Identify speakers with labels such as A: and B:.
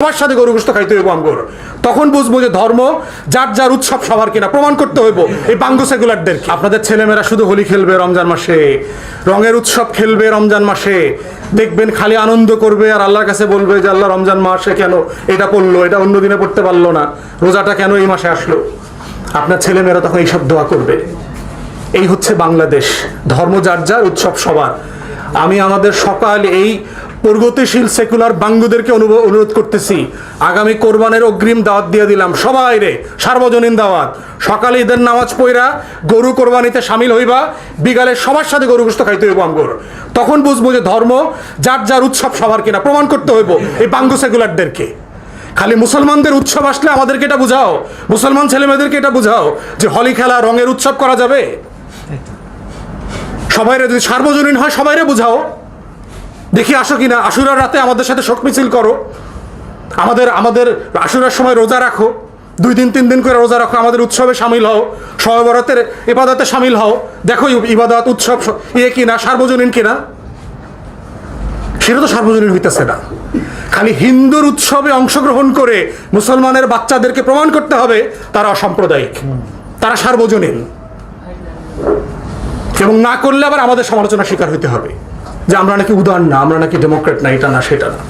A: সবার সাথে গরু গোশত খাইতে হইব আমগর। তখন বুঝবো যে ধর্ম যার যার উৎসব সবার কিনা প্রমাণ করতে হইব এই বাঙ্গু সেকুলারদের। আপনাদের ছেলেমেয়েরা শুধু হোলি খেলবে রমজান মাসে, রঙের উৎসব খেলবে রমজান মাসে, দেখবেন খালি আনন্দ করবে আর আল্লাহর কাছে বলবে যে আল্লাহ রমজান মাসে কেন এটা পড়লো, এটা অন্য দিনে পড়তে পারলো না, রোজাটা কেন এই মাসে আসলো। আপনার ছেলেমেয়েরা তখন এইসব দোয়া করবে। এই হচ্ছে বাংলাদেশ, ধর্ম যার যার উৎসব সবার। আমি আমাদের সকাল এই প্রগতিশীল সেকুলার বাঙ্গুদেরকে অনুরোধ করতেছি, আগামী কোরবানের অগ্রিম দাওয়াত দিয়ে দিলাম সবাই রে, সার্বজনীন দাওয়াত। সকালে ঈদের নামাজ পড়া গরু কোরবানিতে সামিল হইবা, বিকালে সবার সাথে গরু গোশত খাইতে হইব আমগর। তখন বুঝবো যে ধর্ম যার যার উৎসব সবার কিনা প্রমাণ করতে হইব এই বাঙ্গু সেকুলারদেরকে। খালি মুসলমানদের উৎসব আসলে আমাদেরকে এটা বুঝাও, মুসলমান ছেলেমেয়েদেরকে এটা বুঝাও যে হোলি খেলা রঙের উৎসব করা যাবে। সবাইরে যদি সার্বজনীন হয় সবাইরে বুঝাও, দেখি আসো কিনা। আশুরার রাতে আমাদের সাথে শোক মিছিল করো, আমাদের আশুরার সময় রোজা রাখো, 2 দিন 3 দিন করে রোজা রাখো, আমাদের উৎসবে সামিল হও, শবে বরাতের ইবাদতে সামিল হও। দেখো ইবাদত উৎসব কিনা, সার্বজনীন কিনা। সেটা তো সার্বজনীন হইতেছে না। খালি হিন্দুর উৎসবে অংশগ্রহণ করে মুসলমানের বাচ্চাদেরকে প্রমাণ করতে হবে তারা অসাম্প্রদায়িক, তারা সার্বজনীন। এবং না করলে আবার আমাদের সমালোচনার শিকার হইতে হবে যে আমরা নাকি উদার না, আমরা নাকি ডেমোক্রেট না, এটা না সেটা না।